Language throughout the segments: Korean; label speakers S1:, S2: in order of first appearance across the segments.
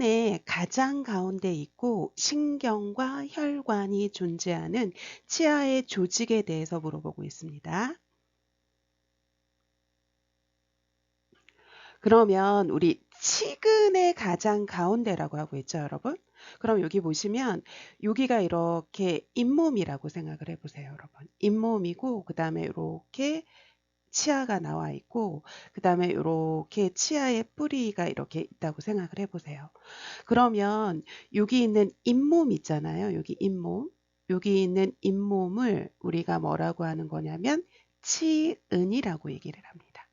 S1: 의 가장 가운데 있고 신경과 혈관이 존재하는 치아의 조직에 대해서 물어보고 있습니다. 그러면 우리 치근의 가장 가운데라고 하고 있죠, 여러분? 그럼 여기 보시면 여기가 이렇게 잇몸이라고 생각을 해보세요, 여러분. 잇몸이고 그 다음에 이렇게 치아가 나와 있고 그 다음에 이렇게 치아의 뿌리가 이렇게 있다고 생각을 해보세요. 그러면 여기 있는 잇몸 있잖아요. 여기 잇몸. 여기 있는 잇몸을 우리가 뭐라고 하는 거냐면 치은이라고 얘기를 합니다.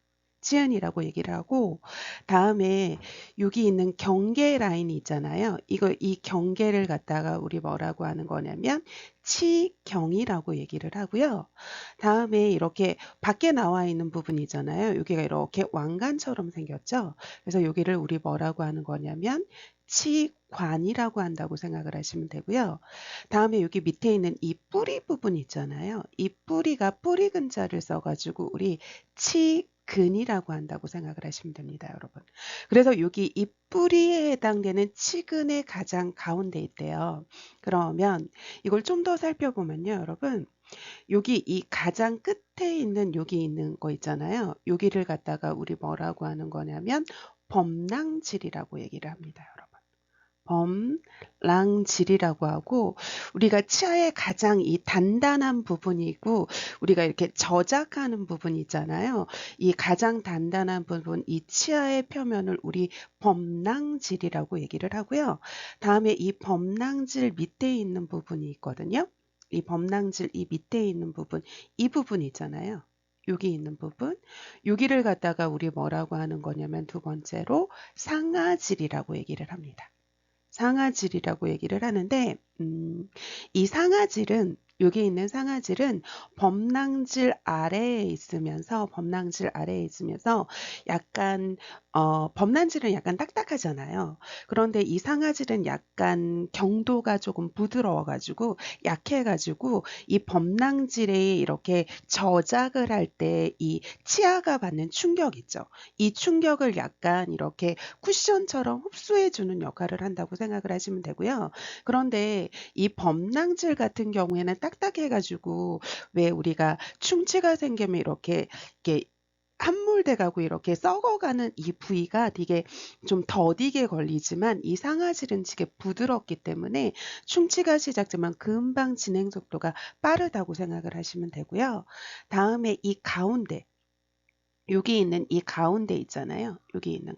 S1: 치은이라고 얘기를 하고 다음에 여기 있는 경계 라인이 있잖아요. 이 경계를 갖다가 우리 뭐라고 하는 거냐면 치경이라고 얘기를 하고요. 다음에 이렇게 밖에 나와 있는 부분이잖아요. 여기가 이렇게 왕관처럼 생겼죠. 그래서 여기를 우리 뭐라고 하는 거냐면 치관이라고 한다고 생각을 하시면 되고요. 다음에 여기 밑에 있는 이 뿌리 부분 있잖아요. 이 뿌리가 뿌리 근자를 써가지고 우리 치근이라고 한다고 생각을 하시면 됩니다, 여러분. 그래서 여기 이 뿌리에 해당되는 치근의 가장 가운데 있대요. 그러면 이걸 좀 더 살펴보면요, 여러분. 여기 이 가장 끝에 있는 여기 있는 거 있잖아요. 여기를 갖다가 우리 뭐라고 하는 거냐면 범랑질이라고 얘기를 합니다, 여러분. 범랑질이라고 하고 우리가 치아의 가장 이 단단한 부분이고 우리가 이렇게 저작하는 부분 있잖아요. 이 가장 단단한 부분 이 치아의 표면을 우리 범랑질이라고 얘기를 하고요. 다음에 이 범랑질 밑에 있는 부분이 있거든요. 이 범랑질 이 밑에 있는 부분 이 부분 있잖아요. 여기 있는 부분 여기를 갖다가 우리 뭐라고 하는 거냐면 두 번째로 상아질이라고 얘기를 합니다. 상아질이라고 얘기를 하는데 이 상아질은 여기 있는 상아질은 범랑질 아래에 있으면서 약간 범랑질은 약간 딱딱하잖아요. 그런데 이 상아질은 약간 경도가 조금 부드러워가지고 약해가지고 이 범랑질에 이렇게 저작을 할 때 이 치아가 받는 충격 있죠. 이 충격을 약간 이렇게 쿠션처럼 흡수해주는 역할을 한다고 생각을 하시면 되고요. 그런데 이 범랑질 같은 경우에는 딱딱해가지고 왜 우리가 충치가 생기면 이렇게 함몰돼 가고 이렇게 썩어가는 이 부위가 되게 좀 더디게 걸리지만 이 상아질은 되게 부드럽기 때문에 충치가 시작되면 금방 진행 속도가 빠르다고 생각을 하시면 되고요. 다음에 이 가운데 여기 있는 이 가운데 있잖아요. 여기 있는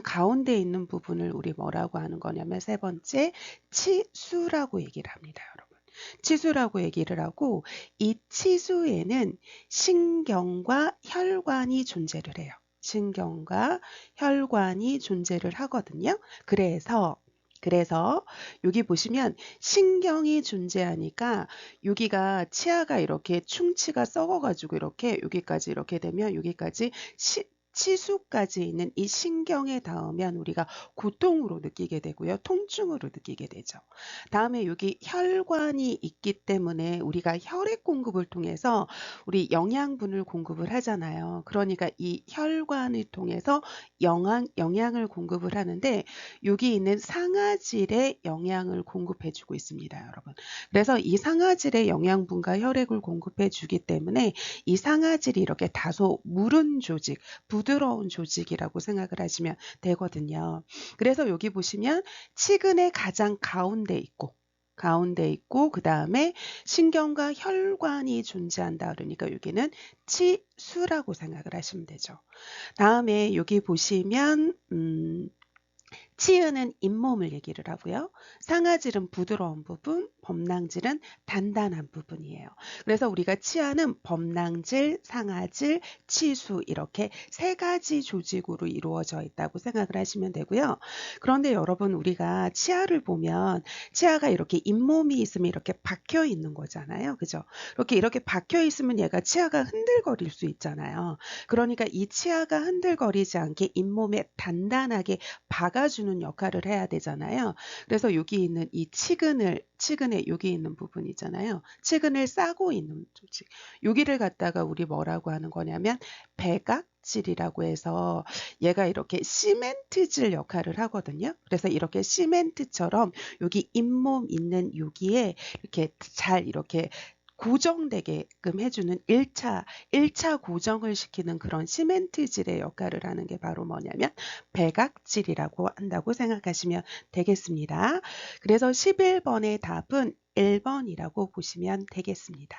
S1: 가운데 있는 부분을 우리 뭐라고 하는 거냐면 세 번째 치수라고 얘기를 합니다, 여러분. 치수라고 얘기를 하고 이 치수에는 신경과 혈관이 존재를 해요. 신경과 혈관이 존재를 하거든요. 그래서 여기 보시면 신경이 존재하니까 여기가 치아가 이렇게 충치가 썩어가지고 이렇게 여기까지 이렇게 되면 여기까지 치수까지 있는 이 신경에 닿으면 우리가 고통으로 느끼게 되고요. 통증으로 느끼게 되죠. 다음에 여기 혈관이 있기 때문에 우리가 혈액 공급을 통해서 우리 영양분을 공급을 하잖아요. 그러니까 이 혈관을 통해서 영양을 공급을 하는데 여기 있는 상아질에 영양을 공급해 주고 있습니다, 여러분. 그래서 이 상아질에 영양분과 혈액을 공급해 주기 때문에 이 상아질이 이렇게 다소 무른 조직, 부드러운 조직이라고 생각을 하시면 되거든요. 그래서 여기 보시면 치근의 가장 가운데 있고 그 다음에 신경과 혈관이 존재한다 그러니까 여기는 치수라고 생각을 하시면 되죠. 다음에 여기 보시면 치은은 잇몸을 얘기를 하고요. 상아질은 부드러운 부분, 범랑질은 단단한 부분이에요. 그래서 우리가 치아는 범랑질, 상아질, 치수 이렇게 세 가지 조직으로 이루어져 있다고 생각을 하시면 되고요. 그런데 여러분 우리가 치아를 보면 치아가 이렇게 잇몸이 있으면 이렇게 박혀 있는 거잖아요. 그죠? 이렇게 박혀 있으면 얘가 치아가 흔들거릴 수 있잖아요. 그러니까 이 치아가 흔들거리지 않게 잇몸에 단단하게 박아주는 해주는 역할을 해야 되잖아요. 그래서 여기 있는 이 치근에 여기 있는 부분 있잖아요. 치근을 싸고 있는 조직. 여기를 갖다가 우리 뭐라고 하는 거냐면 백악질이라고 해서 얘가 이렇게 시멘트질 역할을 하거든요. 그래서 이렇게 시멘트처럼 여기 잇몸 있는 여기에 이렇게 잘 이렇게 고정되게끔 해주는 1차 고정을 시키는 그런 시멘트질의 역할을 하는 게 바로 뭐냐면 백악질이라고 한다고 생각하시면 되겠습니다. 그래서 11번의 답은 1번이라고 보시면 되겠습니다.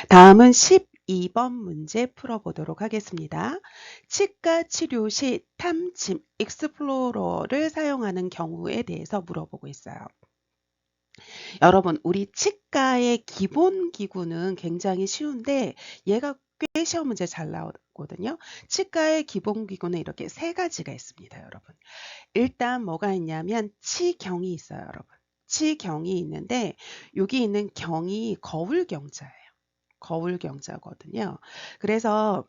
S1: 다음은 12번 문제 풀어보도록 하겠습니다. 치과 치료 시 탐침, 익스플로러를 사용하는 경우에 대해서 물어보고 있어요. 여러분, 우리 치과의 기본 기구는 굉장히 쉬운데 얘가 꽤 시험 문제 잘 나오거든요. 치과의 기본 기구는 이렇게 세 가지가 있습니다, 여러분. 일단 뭐가 있냐면 치경이 있어요, 여러분. 치경이 있는데 여기 있는 경이 거울경자예요. 거울경자거든요. 그래서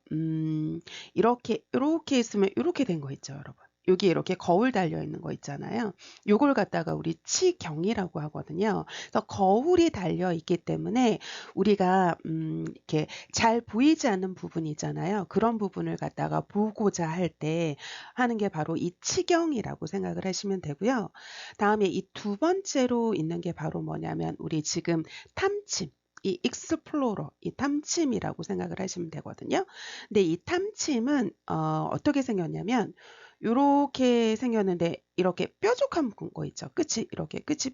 S1: 이렇게 있으면 이렇게 된 거 있죠, 여러분. 여기 이렇게 거울 달려 있는 거 있잖아요. 요걸 갖다가 우리 치경이라고 하거든요. 그래서 거울이 달려 있기 때문에 우리가 이렇게 잘 보이지 않는 부분이 있잖아요. 그런 부분을 갖다가 보고자 할 때 하는 게 바로 이 치경이라고 생각을 하시면 되고요. 다음에 이 두 번째로 있는 게 바로 뭐냐면 우리 지금 탐침. 이 익스플로러, 이 탐침이라고 생각을 하시면 되거든요. 근데 이 탐침은 어떻게 생겼냐면 이렇게 생겼는데 이렇게 뾰족한 거 있죠. 끝이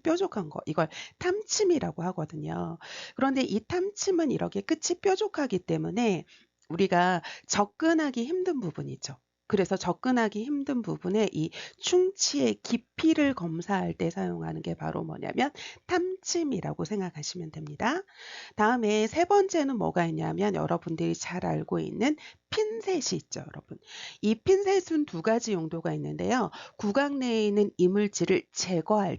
S1: 뾰족한 거. 이걸 탐침이라고 하거든요. 그런데 이 탐침은 이렇게 끝이 뾰족하기 때문에 우리가 접근하기 힘든 부분이죠. 그래서 접근하기 힘든 부분에 이 충치의 깊이를 검사할 때 사용하는 게 바로 뭐냐면 탐침이라고 생각하시면 됩니다. 다음에 세 번째는 뭐가 있냐면 여러분들이 잘 알고 있는 핀셋이 있죠, 여러분. 이 핀셋은 두 가지 용도가 있는데요. 구강 내에 있는 이물질을 제거할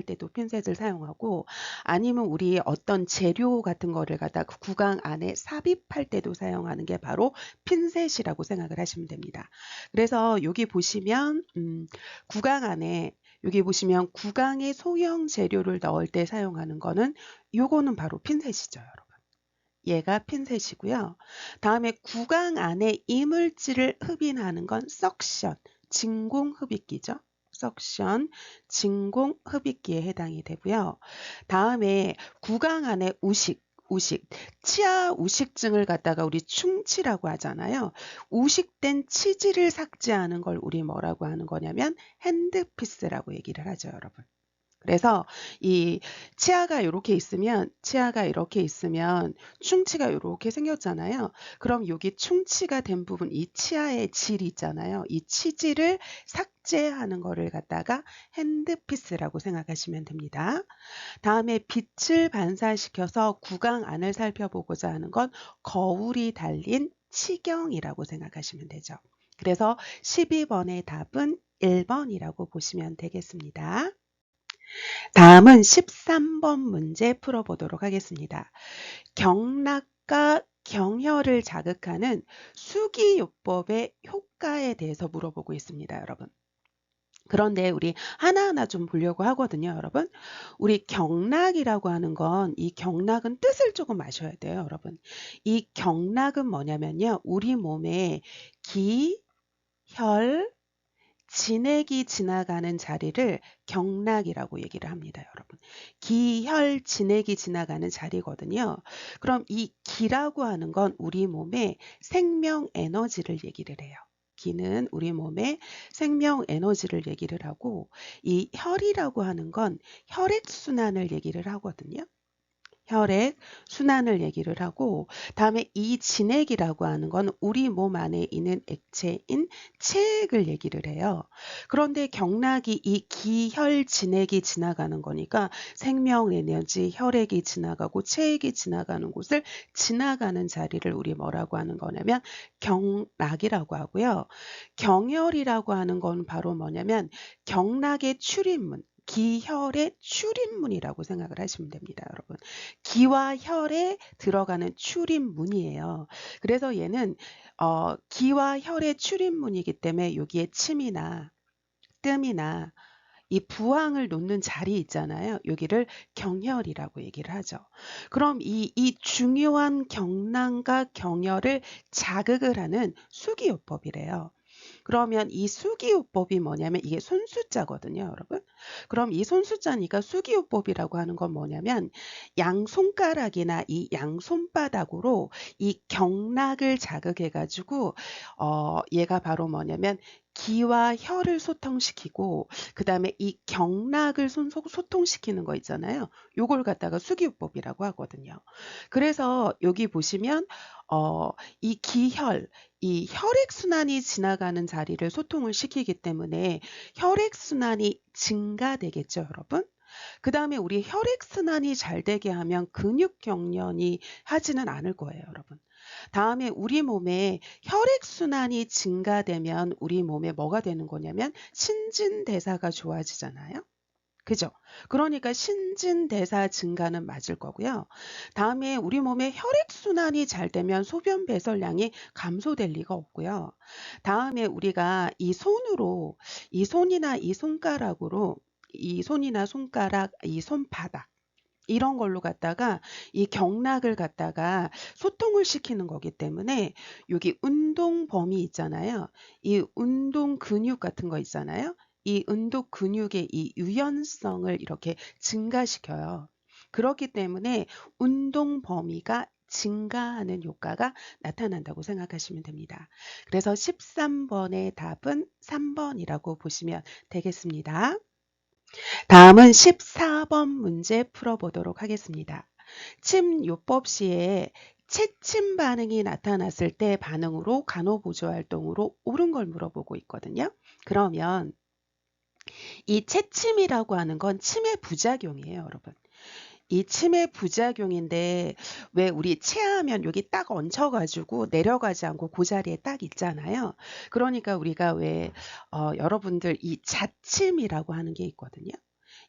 S1: 때도 핀셋을 사용하고 아니면 우리 어떤 재료 같은 거를 갖다 그 구강 안에 삽입할 때도 사용하는 게 바로 핀셋이라고 생각을 하시면 됩니다. 그래서 여기 보시면 구강 안에 여기 보시면 구강에 소형 재료를 넣을 때 사용하는 거는 요거는 바로 핀셋이죠, 여러분. 얘가 핀셋이고요. 다음에 구강 안에 이물질을 흡인하는 건 석션, 진공 흡입기죠. 석션, 진공 흡입기에 해당이 되고요. 다음에 구강 안에 우식, 치아 우식증을 갖다가 우리 충치라고 하잖아요. 우식된 치질을 삭제하는 걸 우리 뭐라고 하는 거냐면 핸드피스라고 얘기를 하죠, 여러분. 그래서 이 치아가 이렇게 있으면 충치가 이렇게 생겼잖아요. 그럼 여기 충치가 된 부분 이 치아의 질이 있잖아요. 이 치질을 삭제하는 거를 갖다가 핸드피스라고 생각하시면 됩니다. 다음에 빛을 반사시켜서 구강 안을 살펴보고자 하는 건 거울이 달린 치경이라고 생각하시면 되죠. 그래서 12번의 답은 1번이라고 보시면 되겠습니다. 다음은 13번 문제 풀어보도록 하겠습니다. 경락과 경혈을 자극하는 수기요법의 효과에 대해서 물어보고 있습니다, 여러분. 그런데 우리 하나하나 좀 보려고 하거든요, 여러분. 우리 경락이라고 하는 건 이 경락은 뜻을 조금 아셔야 돼요, 여러분. 이 경락은 뭐냐면요. 우리 몸에 기, 혈, 진액이 지나가는 자리를 경락이라고 얘기를 합니다, 여러분. 기, 혈, 진액이 지나가는 자리거든요. 그럼 이 기라고 하는 건 우리 몸의 생명 에너지를 얘기를 해요. 기는 우리 몸의 생명 에너지를 얘기를 하고 이 혈이라고 하는 건 혈액순환을 얘기를 하거든요. 혈액 순환을 얘기를 하고 다음에 이 진액이라고 하는 건 우리 몸 안에 있는 액체인 체액을 얘기를 해요. 그런데 경락이 이 기혈 진액이 지나가는 거니까 생명 에너지 혈액이 지나가고 체액이 지나가는 곳을 지나가는 자리를 우리 뭐라고 하는 거냐면 경락이라고 하고요. 경혈이라고 하는 건 바로 뭐냐면 경락의 출입문 기혈의 출입문이라고 생각을 하시면 됩니다, 여러분. 기와 혈에 들어가는 출입문이에요. 그래서 얘는 기와 혈의 출입문이기 때문에 여기에 침이나 뜸이나 이 부항을 놓는 자리 있잖아요. 여기를 경혈이라고 얘기를 하죠. 그럼 이 중요한 경랑과 경혈을 자극을 하는 수기요법이래요. 그러면 이 수기요법이 뭐냐면 이게 손수자거든요, 여러분. 그럼 이 손수자니까 수기요법이라고 하는 건 뭐냐면 양손가락이나 이 양손바닥으로 이 경락을 자극해가지고 얘가 바로 뭐냐면 기와 혈을 소통시키고 그 다음에 이 경락을 소통시키는 거 있잖아요. 요걸 갖다가 수기요법이라고 하거든요. 그래서 여기 보시면 이 기혈, 이 혈액순환이 지나가는 자리를 소통을 시키기 때문에 혈액순환이 증가되겠죠, 여러분? 그 다음에 우리 혈액순환이 잘 되게 하면 근육 경련이 하지는 않을 거예요, 여러분. 다음에 우리 몸에 혈액순환이 증가되면 우리 몸에 뭐가 되는 거냐면 신진대사가 좋아지잖아요. 그죠? 그러니까 신진대사 증가는 맞을 거고요. 다음에 우리 몸에 혈액순환이 잘 되면 소변 배설량이 감소될 리가 없고요. 다음에 우리가 이 손으로, 이 손이나 이 손가락으로, 이 손이나 손가락, 이 손바닥, 이런 걸로 갖다가 이 경락을 갖다가 소통을 시키는 거기 때문에 여기 운동 범위 있잖아요. 이 운동 근육 같은 거 있잖아요. 이 운동 근육의 이 유연성을 이렇게 증가시켜요. 그렇기 때문에 운동 범위가 증가하는 효과가 나타난다고 생각하시면 됩니다. 그래서 13번의 답은 3번이라고 보시면 되겠습니다. 다음은 14번 문제 풀어보도록 하겠습니다. 침요법 시에 채침 반응이 나타났을 때 반응으로 간호보조 활동으로 옳은 걸 물어보고 있거든요. 그러면 이 채침이라고 하는 건 침의 부작용이에요, 여러분. 이 침의 부작용인데 왜 우리 체하면 여기 딱 얹혀가지고 내려가지 않고 그 자리에 딱 있잖아요. 그러니까 우리가 왜 여러분들 이 자침이라고 하는 게 있거든요.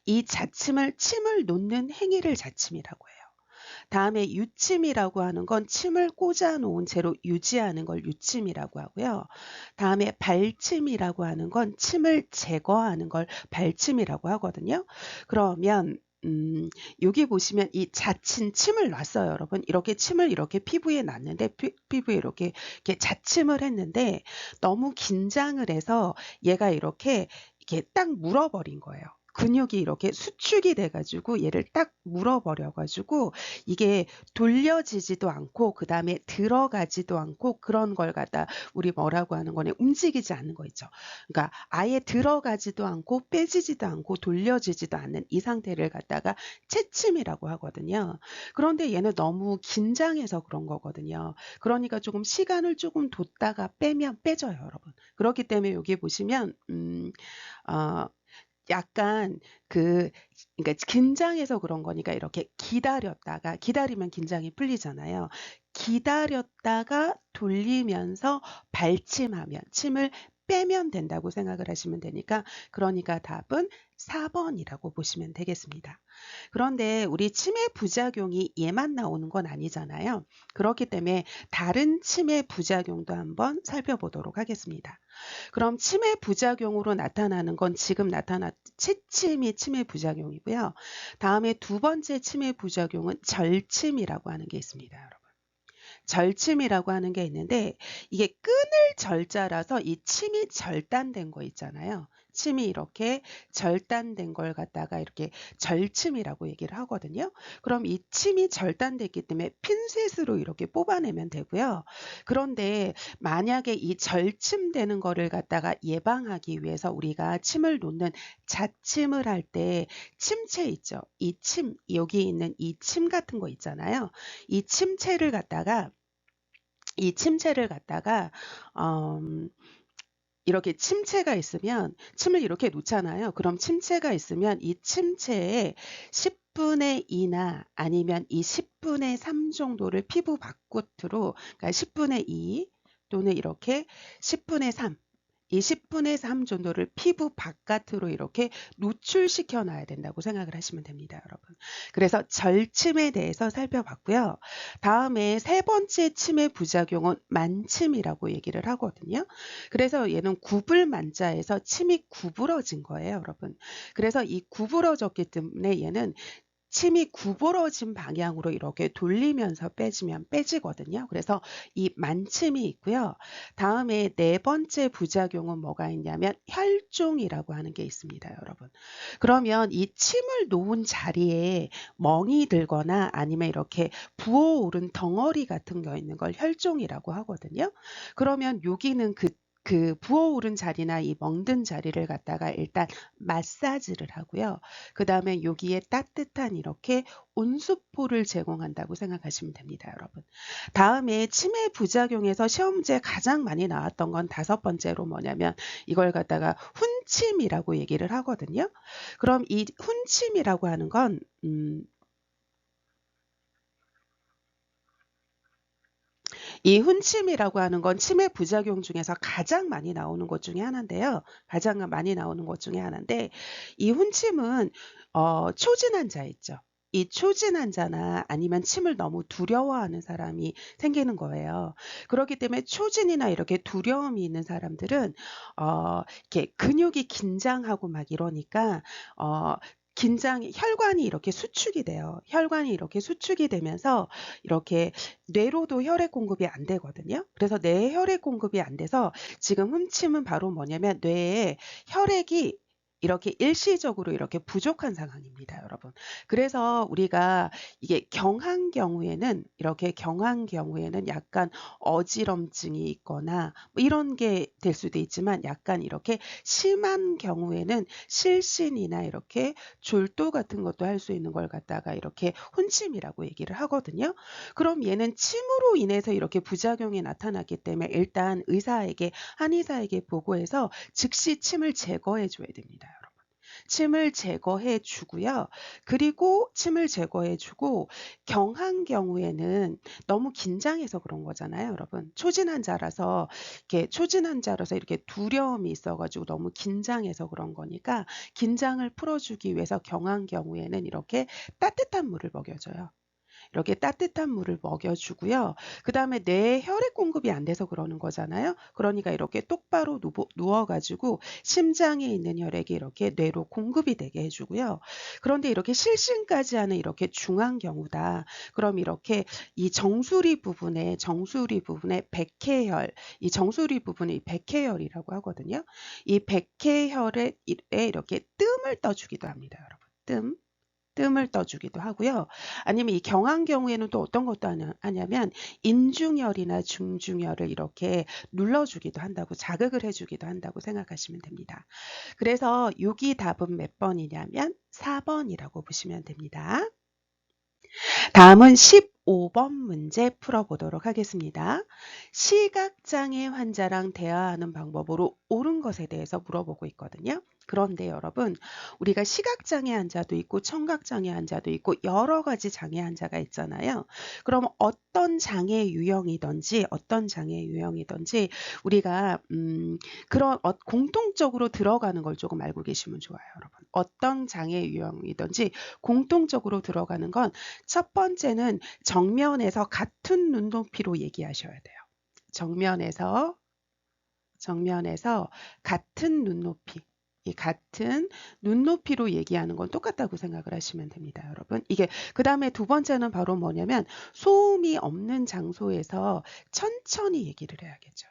S1: 이 자침을 침을 놓는 행위를 자침이라고 해요. 다음에 유침이라고 하는 건 침을 꽂아 놓은 채로 유지하는 걸 유침이라고 하고요. 다음에 발침이라고 하는 건 침을 제거하는 걸 발침이라고 하거든요. 그러면 여기 보시면 이 자친 침을 놨어요, 여러분. 이렇게 침을 이렇게 피부에 놨는데 피부에 이렇게 자침을 했는데 너무 긴장을 해서 얘가 이렇게 딱 물어버린 거예요. 근육이 이렇게 수축이 돼가지고 얘를 딱 물어버려가지고 이게 돌려지지도 않고 그 다음에 들어가지도 않고 그런 걸 갖다 우리 뭐라고 하는 거네, 움직이지 않는 거 있죠. 그러니까 아예 들어가지도 않고 빼지지도 않고 돌려지지도 않는 이 상태를 갖다가 채침이라고 하거든요. 그런데 얘는 너무 긴장해서 그런 거거든요. 그러니까 조금 시간을 조금 뒀다가 빼면 빼져요, 여러분. 그렇기 때문에 여기 보시면 약간 그러니까 긴장해서 그런 거니까 이렇게 기다렸다가, 기다리면 긴장이 풀리잖아요. 기다렸다가 돌리면서 발침하면, 침을 빼면 된다고 생각을 하시면 되니까, 그러니까 답은 4번이라고 보시면 되겠습니다. 그런데 우리 치매 부작용이 얘만 나오는 건 아니잖아요. 그렇기 때문에 다른 치매 부작용도 한번 살펴보도록 하겠습니다. 그럼 치매 부작용으로 나타나는 건 지금 나타난 채침이 치매 부작용이고요. 다음에 두 번째 치매 부작용은 절침이라고 하는 게 있습니다, 여러분. 절침이라고 하는 게 있는데 이게 끊을 절자라서 이 침이 절단된 거 있잖아요. 침이 이렇게 절단된 걸 갖다가 이렇게 절침이라고 얘기를 하거든요. 그럼 이 침이 절단됐기 때문에 핀셋으로 이렇게 뽑아내면 되고요. 그런데 만약에 이 절침되는 거를 갖다가 예방하기 위해서 우리가 침을 놓는 자침을 할 때 침체 있죠. 이 침, 여기 있는 이 침 같은 거 있잖아요. 이 침체를 갖다가 이렇게 침체가 있으면 침을 이렇게 놓잖아요. 그럼 침체가 있으면 이 침체에 10분의 2나 아니면 이 10분의 3 정도를 피부 바깥으로, 그러니까 10분의 2 또는 이렇게 10분의 3 이 10분의 3 정도를 피부 바깥으로 이렇게 노출시켜 놔야 된다고 생각을 하시면 됩니다, 여러분. 그래서 절침에 대해서 살펴봤고요. 다음에 세 번째 침의 부작용은 만침이라고 얘기를 하거든요. 그래서 얘는 구불만자에서 침이 구부러진 거예요, 여러분. 그래서 이 구부러졌기 때문에 얘는 침이 구부러진 방향으로 이렇게 돌리면서 빼지거든요. 그래서 이 만침이 있고요. 다음에 네 번째 부작용은 뭐가 있냐면 혈종이라고 하는 게 있습니다, 여러분. 그러면 이 침을 놓은 자리에 멍이 들거나 아니면 이렇게 부어오른 덩어리 같은 거 있는 걸 혈종이라고 하거든요. 그러면 여기는 그 부어오른 자리나 이 멍든 자리를 갖다가 일단 마사지를 하고요. 그 다음에 여기에 따뜻한 이렇게 온수포를 제공한다고 생각하시면 됩니다, 여러분. 다음에 치매 부작용에서 시험 문제에 가장 많이 나왔던 건 다섯 번째로 뭐냐면 이걸 갖다가 훈침이라고 얘기를 하거든요. 그럼 이 훈침이라고 하는 건 이 훈침이라고 하는 건 치매 부작용 중에서 가장 많이 나오는 것 중에 하나인데요. 가장 많이 나오는 것 중에 하나인데 이 훈침은 초진 환자 있죠. 이 초진 환자나 아니면 침을 너무 두려워하는 사람이 생기는 거예요. 그렇기 때문에 초진이나 이렇게 두려움이 있는 사람들은 이렇게 근육이 긴장하고 막 이러니까 혈관이 이렇게 수축이 돼요. 혈관이 이렇게 수축이 되면서 이렇게 뇌로도 혈액 공급이 안 되거든요. 그래서 뇌에 혈액 공급이 안 돼서 지금 훔침은 바로 뭐냐면 뇌에 혈액이 이렇게 일시적으로 이렇게 부족한 상황입니다, 여러분. 그래서 우리가 이게 이렇게 경한 경우에는 약간 어지럼증이 있거나 뭐 이런 게 될 수도 있지만 약간 이렇게 심한 경우에는 실신이나 이렇게 졸도 같은 것도 할 수 있는 걸 갖다가 이렇게 혼침이라고 얘기를 하거든요. 그럼 얘는 침으로 인해서 이렇게 부작용이 나타났기 때문에 일단 한의사에게 보고해서 즉시 침을 제거해 줘야 됩니다, 여러분. 침을 제거해 주고요. 그리고 침을 제거해 주고 경한 경우에는 너무 긴장해서 그런 거잖아요, 여러분. 초진 환자라서 이렇게 두려움이 있어가지고 너무 긴장해서 그런 거니까 긴장을 풀어주기 위해서 경한 경우에는 이렇게 따뜻한 물을 먹여줘요. 이렇게 따뜻한 물을 먹여주고요. 그 다음에 뇌에 혈액 공급이 안 돼서 그러는 거잖아요. 그러니까 이렇게 똑바로 누워가지고 심장에 있는 혈액이 이렇게 뇌로 공급이 되게 해주고요. 그런데 이렇게 실신까지 하는 이렇게 중한 경우다. 그럼 이렇게 이 정수리 부분에 백회혈, 이 정수리 부분이 백회혈이라고 하거든요. 이 백회혈에 이렇게 뜸을 떠주기도 합니다, 여러분. 뜸을 떠주기도 하고요. 아니면 이 경한 경우에는 또 어떤 것도 하냐면 인중혈이나 중중혈을 이렇게 눌러주기도 한다고 자극을 해주기도 한다고 생각하시면 됩니다. 그래서 여기 답은 몇 번이냐면 4번이라고 보시면 됩니다. 다음은 15번 문제 풀어보도록 하겠습니다. 시각장애 환자랑 대화하는 방법으로 옳은 것에 대해서 물어보고 있거든요. 그런데 여러분, 우리가 시각장애 환자도 있고 청각장애 환자도 있고 여러 가지 장애 환자가 있잖아요. 그럼 어떤 장애 유형이든지 우리가 그런 공통적으로 들어가는 걸 조금 알고 계시면 좋아요, 여러분. 어떤 장애 유형이든지 공통적으로 들어가는 건 첫 번째는 정면에서 같은 눈높이로 얘기하셔야 돼요. 정면에서 같은 눈높이. 이 같은 눈높이로 얘기하는 건 똑같다고 생각을 하시면 됩니다, 여러분. 이게 그 다음에 두 번째는 바로 뭐냐면 소음이 없는 장소에서 천천히 얘기를 해야겠죠.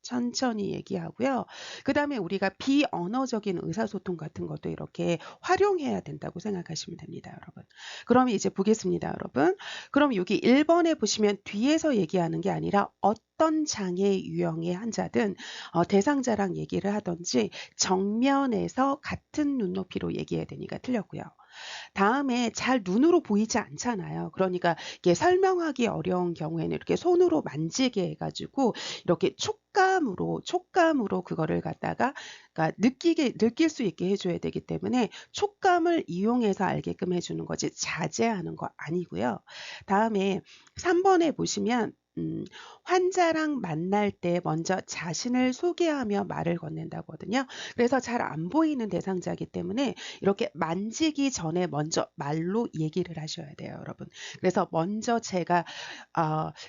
S1: 천천히 얘기하고요. 그 다음에 우리가 비언어적인 의사소통 같은 것도 이렇게 활용해야 된다고 생각하시면 됩니다, 여러분. 그럼 이제 보겠습니다, 여러분. 그럼 여기 1번에 보시면 뒤에서 얘기하는 게 아니라 어떤 장애 유형의 환자든 대상자랑 얘기를 하든지 정면에서 같은 눈높이로 얘기해야 되니까 틀렸고요. 다음에 잘 눈으로 보이지 않잖아요. 그러니까 이게 설명하기 어려운 경우에는 이렇게 손으로 만지게 해가지고 이렇게 촉감으로 그거를 갖다가 그러니까 느낄 수 있게 해줘야 되기 때문에 촉감을 이용해서 알게끔 해주는 거지 자제하는 거 아니고요. 다음에 3번에 보시면 환자랑 만날 때 먼저 자신을 소개하며 말을 건넨다거든요. 그래서 잘 안 보이는 대상자이기 때문에 이렇게 만지기 전에 먼저 말로 얘기를 하셔야 돼요, 여러분. 그래서 먼저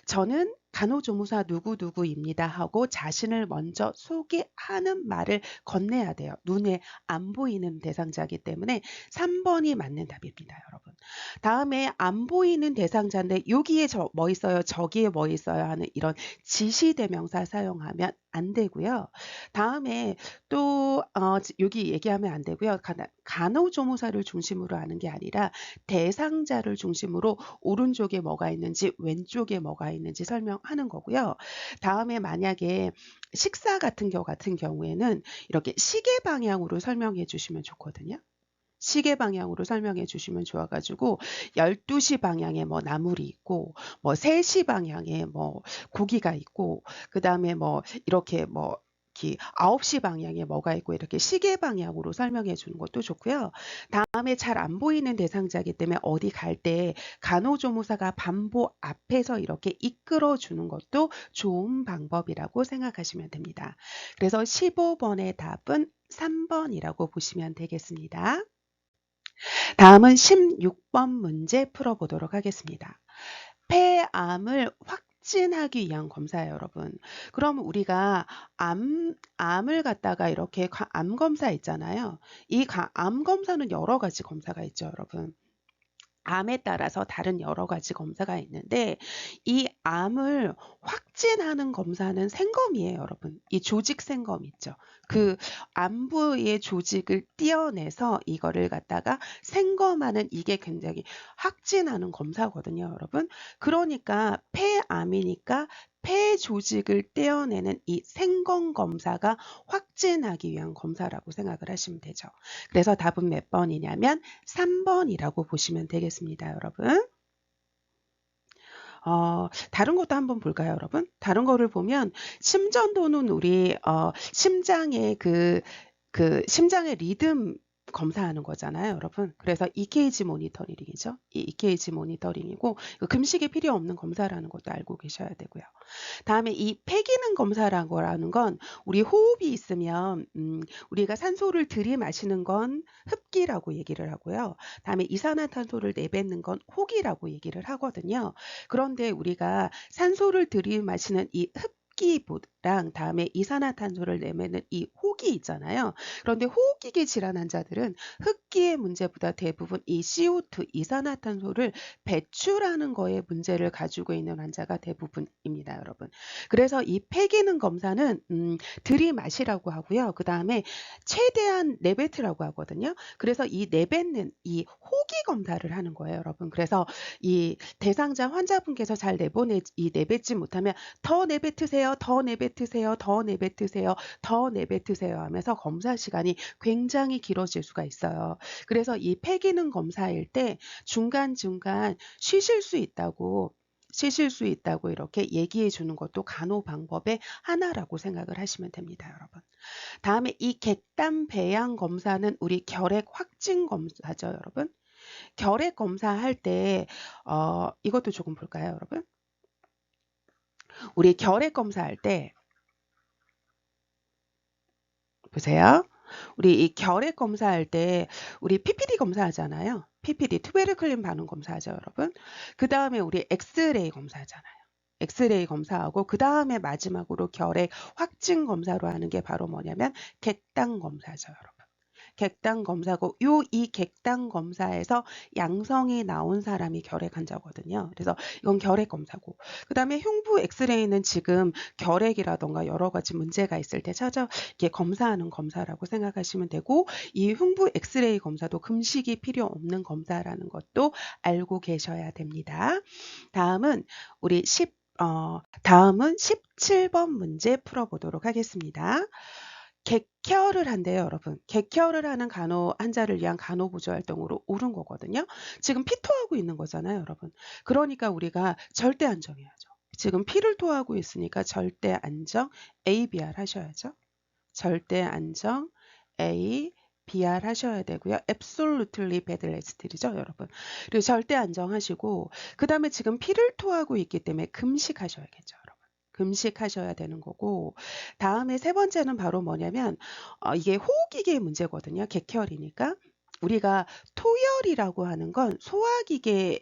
S1: 저는 간호조무사 누구누구입니다 하고 자신을 먼저 소개하는 말을 건네야 돼요. 눈에 안 보이는 대상자이기 때문에 3번이 맞는 답입니다, 여러분. 다음에 안 보이는 대상자인데 여기에 뭐 있어요, 저기에 뭐 있어요 하는 이런 지시대명사 사용하면 안 되고요. 다음에 또 여기 얘기하면 안 되고요. 간호조무사를 중심으로 하는 게 아니라 대상자를 중심으로 오른쪽에 뭐가 있는지 왼쪽에 뭐가 있는지 설명하는 거고요. 다음에 만약에 식사 같은 경우에는 이렇게 시계 방향으로 설명해 주시면 좋거든요. 시계 방향으로 설명해 주시면 좋아가지고 12시 방향에 뭐 나물이 있고 뭐 3시 방향에 뭐 고기가 있고 그 다음에 뭐 이렇게 뭐 9시 방향에 뭐가 있고 이렇게 시계 방향으로 설명해 주는 것도 좋고요. 다음에 잘 안 보이는 대상자이기 때문에 어디 갈 때 간호조무사가 반보 앞에서 이렇게 이끌어 주는 것도 좋은 방법이라고 생각하시면 됩니다. 그래서 15번의 답은 3번이라고 보시면 되겠습니다. 다음은 16번 문제 풀어보도록 하겠습니다. 폐암을 확진하기 위한 검사예요, 여러분. 그럼 우리가 암을 갖다가 이렇게 암 검사 있잖아요. 이 암 검사는 여러 가지 검사가 있죠, 여러분. 암에 따라서 다른 여러 가지 검사가 있는데 이 암을 확진하는 검사는 생검이에요, 여러분. 이 조직 생검 있죠. 그 암부의 조직을 떼어내서 이거를 갖다가 생검하는 이게 굉장히 확진하는 검사거든요, 여러분. 그러니까 폐암이니까 폐 조직을 떼어내는 이 생검 검사가 확진하기 위한 검사라고 생각을 하시면 되죠. 그래서 답은 몇 번이냐면 3번이라고 보시면 되겠습니다, 여러분. 다른 것도 한번 볼까요, 여러분? 다른 거를 보면 심전도는 우리 심장의 심장의 리듬 검사하는 거잖아요, 여러분. 그래서 EKG 모니터링이죠. 이 EKG 모니터링이고 금식이 필요 없는 검사라는 것도 알고 계셔야 되고요. 다음에 이 폐기능 검사라고 하는 건 우리 호흡이 있으면 우리가 산소를 들이마시는 건 흡기라고 얘기를 하고요. 다음에 이산화탄소를 내뱉는 건 호기라고 얘기를 하거든요. 그런데 우리가 산소를 들이마시는 이 흡기랑 다음에 이산화탄소를 내뱉는 이 호기 있잖아요. 그런데 호흡기계 질환 환자들은 흡기의 문제보다 대부분 이 CO2 이산화탄소를 배출하는 거에 문제를 가지고 있는 환자가 대부분입니다, 여러분. 그래서 이 폐기능 검사는 들이마시라고 하고요. 그 다음에 최대한 내뱉으라고 하거든요. 그래서 이 내뱉는 이 호기 검사를 하는 거예요, 여러분. 그래서 이 대상자 환자분께서 잘 내뱉지 못하면 더 내뱉으세요, 더 내뱉으세요, 더 내뱉으세요, 더 내뱉으세요 하면서 검사 시간이 굉장히 길어질 수가 있어요. 그래서 이 폐기능 검사일 때 중간중간 쉬실 수 있다고 이렇게 얘기해 주는 것도 간호 방법의 하나라고 생각을 하시면 됩니다, 여러분. 다음에 이 객단 배양 검사는 우리 결핵 확진 검사죠, 여러분. 결핵 검사할 때 이것도 조금 볼까요, 여러분? 우리 결핵 검사할 때 보세요. 우리 이 결핵 검사할 때 우리 PPD 검사하잖아요. PPD 투베르클린 반응 검사하죠, 여러분. 그 다음에 우리 엑스레이 검사하잖아요. 엑스레이 검사하고 그 다음에 마지막으로 결핵 확진 검사로 하는 게 바로 뭐냐면 객단 검사죠, 여러분. 객단 검사고 이 객단 검사에서 양성이 나온 사람이 결핵 환자거든요. 그래서 이건 결핵 검사고 그 다음에 흉부 엑스레이는 지금 결핵이라던가 여러 가지 문제가 있을 때 이렇게 검사하는 검사라고 생각하시면 되고 이 흉부 엑스레이 검사도 금식이 필요 없는 검사라는 것도 알고 계셔야 됩니다. 다음은 17번 문제 풀어보도록 하겠습니다. 객혈을 한대요, 여러분. 객혈을 하는 간호 환자를 위한 간호보조 활동으로 옳은 거거든요. 지금 피 토하고 있는 거잖아요, 여러분. 그러니까 우리가 절대 안정해야죠. 지금 피를 토하고 있으니까 절대 안정 ABR 하셔야죠. 절대 안정 ABR BR 하셔야 되고요. absolutely bed rest이죠, 여러분. 그리고 절대 안정하시고, 그 다음에 지금 피를 토하고 있기 때문에 금식하셔야겠죠, 여러분. 금식하셔야 되는 거고, 다음에 세 번째는 바로 뭐냐면, 이게 호흡기계의 문제거든요. 객혈이니까. 우리가 토열이라고 하는 건 소화기계의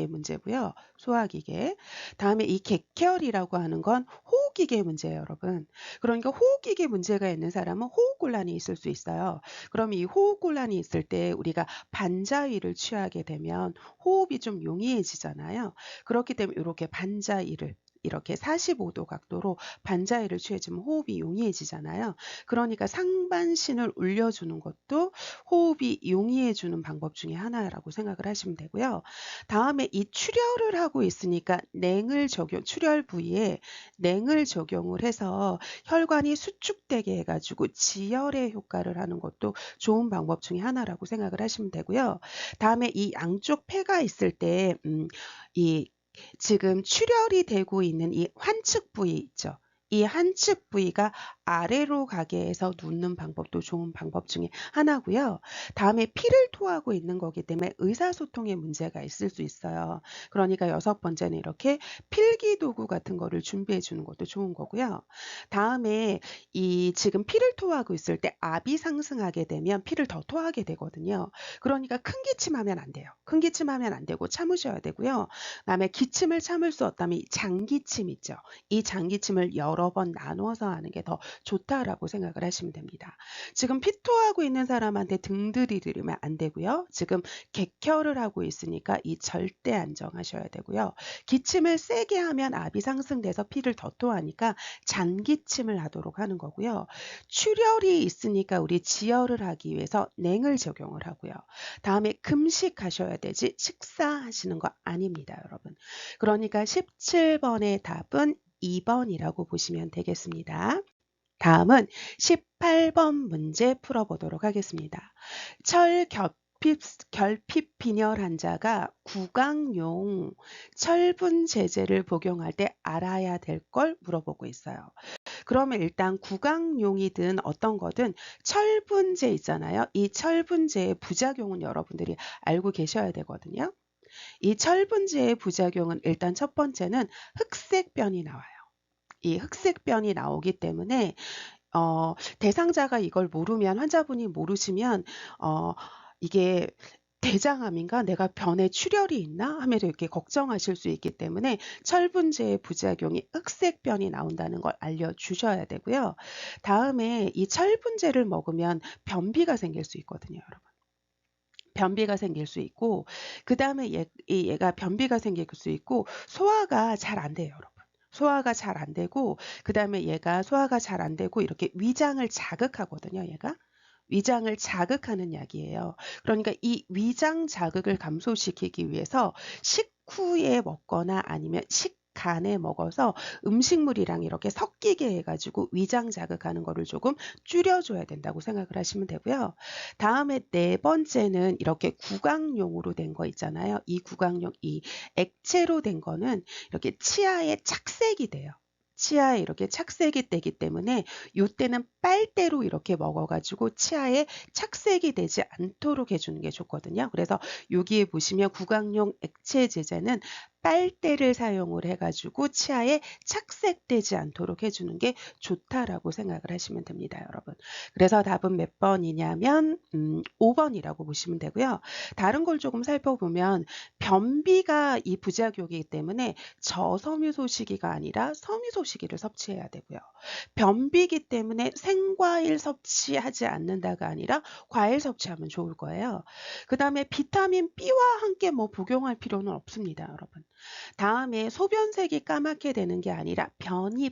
S1: 문제고요. 소화기계. 다음에 이 객혈이라고 하는 건 호흡기계의 문제예요, 여러분. 그러니까 호흡기계 문제가 있는 사람은 호흡곤란이 있을 수 있어요. 그럼 이 호흡곤란이 있을 때 우리가 반자위를 취하게 되면 호흡이 좀 용이해지잖아요. 그렇기 때문에 이렇게 반자위를 이렇게 45도 각도로 반자위를 취해주면 호흡이 용이해지잖아요. 그러니까 상반신을 올려주는 것도 호흡이 용이해주는 방법 중에 하나라고 생각을 하시면 되고요. 다음에 이 출혈을 하고 있으니까 출혈 부위에 냉을 적용을 해서 혈관이 수축되게 해가지고 지혈의 효과를 하는 것도 좋은 방법 중에 하나라고 생각을 하시면 되고요. 다음에 이 양쪽 폐가 있을 때, 이 지금 출혈이 되고 있는 이 환측 부위 있죠. 이 환측 부위가 아래로 가게 해서 눕는 방법도 좋은 방법 중에 하나고요. 다음에 피를 토하고 있는 거기 때문에 의사소통에 문제가 있을 수 있어요. 그러니까 6번째는 이렇게 필기도구 같은 거를 준비해 주는 것도 좋은 거고요. 다음에 이 지금 피를 토하고 있을 때 압이 상승하게 되면 피를 더 토하게 되거든요. 그러니까 큰 기침하면 안 돼요. 큰 기침하면 안 되고 참으셔야 되고요. 그다음에 기침을 참을 수 없다면 장기침 있죠. 이 장기침을 여러 번 나눠서 하는 게 더 좋다라고 생각을 하시면 됩니다. 지금 피토하고 있는 사람한테 등 들이대면 안 되고요. 지금 객혈을 하고 있으니까 이 절대 안정하셔야 되고요. 기침을 세게 하면 압이 상승돼서 피를 더 토하니까 잔기침을 하도록 하는 거고요. 출혈이 있으니까 우리 지혈을 하기 위해서 냉을 적용을 하고요. 다음에 금식하셔야 되지 식사하시는 거 아닙니다, 여러분. 그러니까 17번의 답은 2번이라고 보시면 되겠습니다. 다음은 18번 문제 풀어보도록 하겠습니다. 결핍 빈혈 환자가 구강용 철분 제제를 복용할 때 알아야 될 걸 물어보고 있어요. 그러면 일단 구강용이든 어떤 거든 철분제 있잖아요. 이 철분제의 부작용은 여러분들이 알고 계셔야 되거든요. 이 철분제의 부작용은 일단 첫 번째는 흑색변이 나와요. 이 흑색변이 나오기 때문에 대상자가 이걸 모르면 환자분이 모르시면 이게 대장암인가 내가 변에 출혈이 있나 하면서 이렇게 걱정하실 수 있기 때문에 철분제의 부작용이 흑색변이 나온다는 걸 알려주셔야 되고요. 다음에 이 철분제를 먹으면 변비가 생길 수 있거든요, 여러분. 변비가 생길 수 있고 그 다음에 얘가 변비가 생길 수 있고 소화가 잘 안 돼요, 여러분. 소화가 잘 안 되고 그 다음에 얘가 소화가 잘 안 되고 이렇게 위장을 자극하거든요, 얘가. 위장을 자극하는 약이에요. 그러니까 이 위장 자극을 감소시키기 위해서 식후에 먹거나 아니면 식간에 먹어서 음식물이랑 이렇게 섞이게 해가지고 위장 자극하는 거를 조금 줄여줘야 된다고 생각을 하시면 되고요. 다음에 네 번째는 이렇게 구강용으로 된 거 있잖아요. 이 구강용, 이 액체로 된 거는 이렇게 치아에 착색이 돼요. 치아에 이렇게 착색이 되기 때문에 이때는 빨대로 이렇게 먹어가지고 치아에 착색이 되지 않도록 해주는 게 좋거든요. 그래서 여기에 보시면 구강용 액체 제제는 빨대를 사용을 해가지고 치아에 착색되지 않도록 해주는 게 좋다라고 생각을 하시면 됩니다, 여러분. 그래서 답은 몇 번이냐면 5번이라고 보시면 되고요. 다른 걸 조금 살펴보면 변비가 이 부작용이기 때문에 저섬유소 시기가 아니라 섬유소 시기를 섭취해야 되고요. 변비기 때문에 생과일 섭취하지 않는다가 아니라 과일 섭취하면 좋을 거예요. 그 다음에 비타민 B와 함께 뭐 복용할 필요는 없습니다, 여러분. 다음에 소변색이 까맣게 되는 게 아니라 변이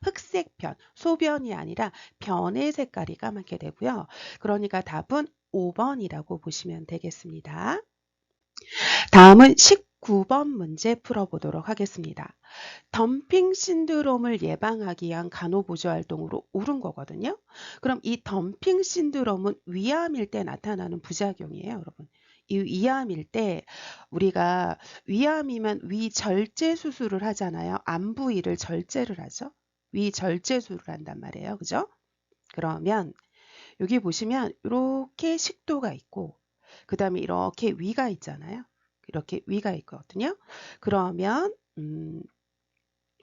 S1: 흑색변, 소변이 아니라 변의 색깔이 까맣게 되고요. 그러니까 답은 5번이라고 보시면 되겠습니다. 다음은 19번 문제 풀어보도록 하겠습니다. 덤핑 신드롬을 예방하기 위한 간호보조 활동으로 옳은 거거든요. 그럼 이 덤핑 신드롬은 위암일 때 나타나는 부작용이에요, 여러분. 이 위암일 때 우리가 위암이면 위절제 수술을 하잖아요. 암 부위를 절제를 하죠. 위절제 수술을 한단 말이에요. 그죠? 그러면 여기 보시면 이렇게 식도가 있고 그 다음에 이렇게 위가 있잖아요. 이렇게 위가 있거든요. 그러면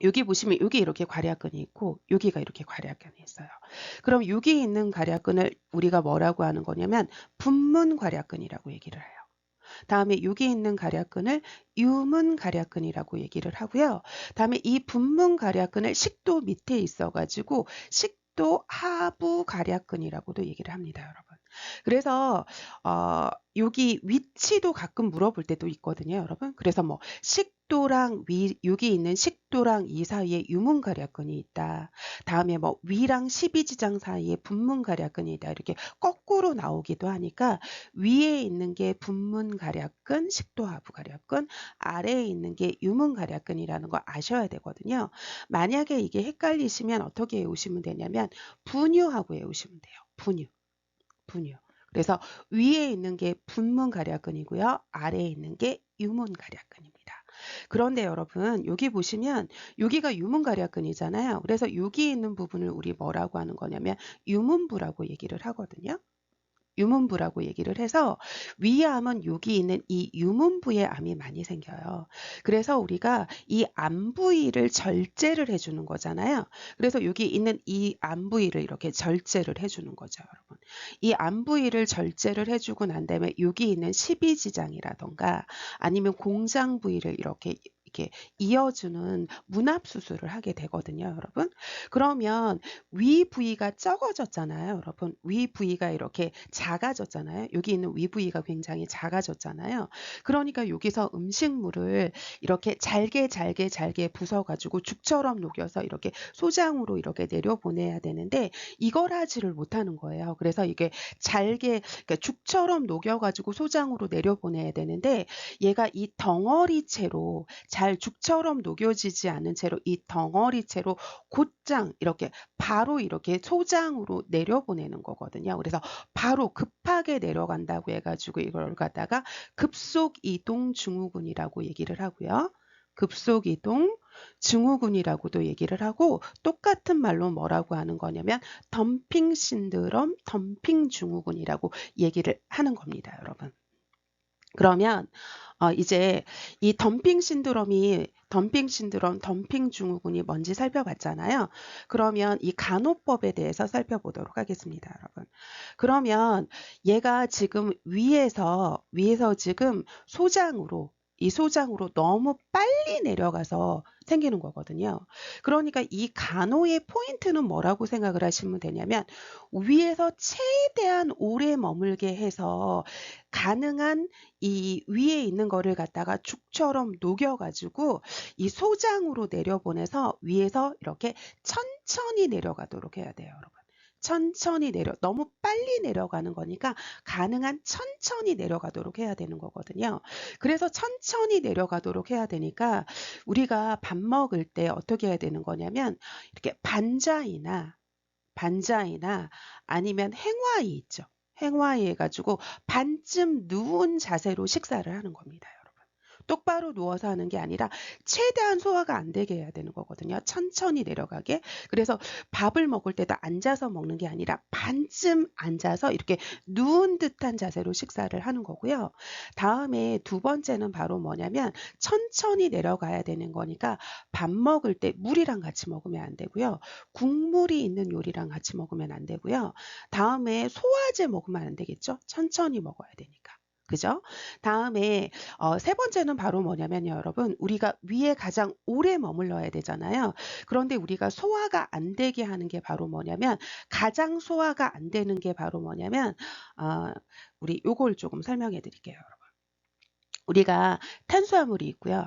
S1: 여기 보시면 여기 이렇게 괄약근이 있고 여기가 이렇게 괄약근이 있어요. 그럼 여기 있는 괄약근을 우리가 뭐라고 하는 거냐면 분문괄약근이라고 얘기를 해요. 다음에 여기 있는 괄약근을 유문괄약근이라고 얘기를 하고요. 다음에 이 분문괄약근을 식도 밑에 있어가지고 식도 하부괄약근이라고도 얘기를 합니다, 여러분. 그래서 여기 위치도 가끔 물어볼 때도 있거든요, 여러분. 그래서 뭐 식도랑 여기 있는 식도랑 이 사이에 유문괄약근이 있다. 다음에 뭐 위랑 십이지장 사이에 분문괄약근이 있다. 이렇게 거꾸로 나오기도 하니까 위에 있는 게 분문괄약근, 식도하부괄약근, 아래에 있는 게 유문괄약근이라는 거 아셔야 되거든요. 만약에 이게 헷갈리시면 어떻게 외우시면 되냐면 분유하고 외우시면 돼요. 분유. 그래서 위에 있는 게 분문괄약근이고요. 아래에 있는 게 유문괄약근입니다. 그런데 여러분 여기 보시면 여기가 유문괄약근이잖아요. 그래서 여기 있는 부분을 우리 뭐라고 하는 거냐면 유문부라고 얘기를 하거든요. 유문부라고 얘기를 해서 위암은 여기 있는 이 유문부에 암이 많이 생겨요. 그래서 우리가 이 암 부위를 절제를 해주는 거잖아요. 그래서 여기 있는 이 암 부위를 이렇게 절제를 해주는 거죠, 여러분. 이 암 부위를 절제를 해주고 난 다음에 여기 있는 십이지장이라던가 아니면 공장 부위를 이렇게 이어주는 문합 수술을 하게 되거든요, 여러분. 그러면 위 부위가 적어졌잖아요, 여러분. 위 부위가 이렇게 작아졌잖아요. 여기 있는 위 부위가 굉장히 작아졌잖아요. 그러니까 여기서 음식물을 이렇게 잘게 부숴가지고 죽처럼 녹여서 이렇게 소장으로 이렇게 내려보내야 되는데 이걸 하지를 못하는 거예요. 그래서 이게 잘게 그러니까 죽처럼 녹여가지고 소장으로 내려보내야 되는데 얘가 이 덩어리채로 잘 죽처럼 녹여지지 않은 채로 이 덩어리채로 곧장 이렇게 바로 이렇게 소장으로 내려보내는 거거든요. 그래서 바로 급하게 내려간다고 해가지고 이걸 갖다가 급속이동 증후군이라고 얘기를 하고요. 급속이동 증후군이라고도 얘기를 하고 똑같은 말로 뭐라고 하는 거냐면 덤핑 신드롬, 덤핑 증후군이라고 얘기를 하는 겁니다, 여러분. 그러면 이제 이 덤핑 신드롬, 덤핑 증후군이 뭔지 살펴봤잖아요. 그러면 이 간호법에 대해서 살펴보도록 하겠습니다, 여러분. 그러면 얘가 지금 위에서 지금 이 소장으로 너무 빨리 내려가서 생기는 거거든요. 그러니까 이 간호의 포인트는 뭐라고 생각을 하시면 되냐면 위에서 최대한 오래 머물게 해서 가능한 이 위에 있는 거를 갖다가 죽처럼 녹여가지고 이 소장으로 내려보내서 위에서 이렇게 천천히 내려가도록 해야 돼요, 여러분. 천천히 너무 빨리 내려가는 거니까 가능한 천천히 내려가도록 해야 되는 거거든요. 그래서 천천히 내려가도록 해야 되니까 우리가 밥 먹을 때 어떻게 해야 되는 거냐면 이렇게 반자이나 아니면 행와이 있죠. 행와이 해가지고 반쯤 누운 자세로 식사를 하는 겁니다, 여러분. 똑바로 누워서 하는 게 아니라 최대한 소화가 안 되게 해야 되는 거거든요. 천천히 내려가게. 그래서 밥을 먹을 때도 앉아서 먹는 게 아니라 반쯤 앉아서 이렇게 누운 듯한 자세로 식사를 하는 거고요. 다음에 두 번째는 바로 뭐냐면 천천히 내려가야 되는 거니까 밥 먹을 때 물이랑 같이 먹으면 안 되고요. 국물이 있는 요리랑 같이 먹으면 안 되고요. 다음에 소화제 먹으면 안 되겠죠. 천천히 먹어야 되니까. 그죠? 다음에 세 번째는 바로 뭐냐면요, 여러분. 우리가 위에 가장 오래 머물러야 되잖아요. 그런데 우리가 소화가 안 되게 하는 게 바로 뭐냐면 가장 소화가 안 되는 게 바로 뭐냐면 우리 요걸 조금 설명해 드릴게요, 여러분. 우리가 탄수화물이 있고요.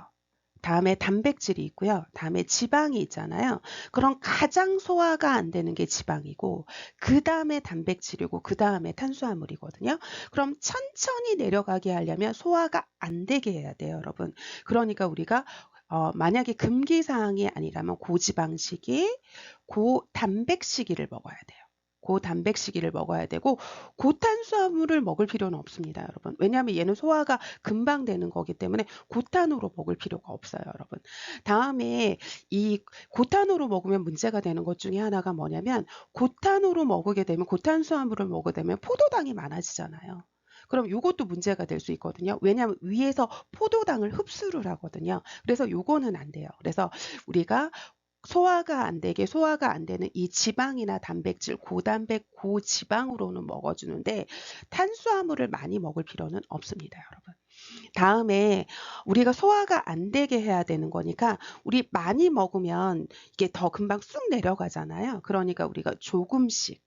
S1: 다음에 단백질이 있고요. 다음에 지방이 있잖아요. 그럼 가장 소화가 안 되는 게 지방이고 그 다음에 단백질이고 그 다음에 탄수화물이거든요. 그럼 천천히 내려가게 하려면 소화가 안 되게 해야 돼요, 여러분. 그러니까 우리가 만약에 금기사항이 아니라면 고지방식이 고단백식이를 먹어야 돼요. 고단백식이를 먹어야 되고 고탄수화물을 먹을 필요는 없습니다, 여러분. 왜냐하면 얘는 소화가 금방 되는 거기 때문에 고탄으로 먹을 필요가 없어요, 여러분. 다음에 이 고탄으로 먹으면 문제가 되는 것 중에 하나가 뭐냐면 고탄으로 먹게 되면 고탄수화물을 먹게 되면 포도당이 많아지잖아요. 그럼 요것도 문제가 될 수 있거든요. 왜냐하면 위에서 포도당을 흡수를 하거든요. 그래서 요거는 안 돼요. 그래서 우리가 소화가 안 되는 이 지방이나 단백질, 고단백, 고지방으로는 먹어주는데 탄수화물을 많이 먹을 필요는 없습니다, 여러분. 다음에 우리가 소화가 안 되게 해야 되는 거니까 우리 많이 먹으면 이게 더 금방 쑥 내려가잖아요. 그러니까 우리가 조금씩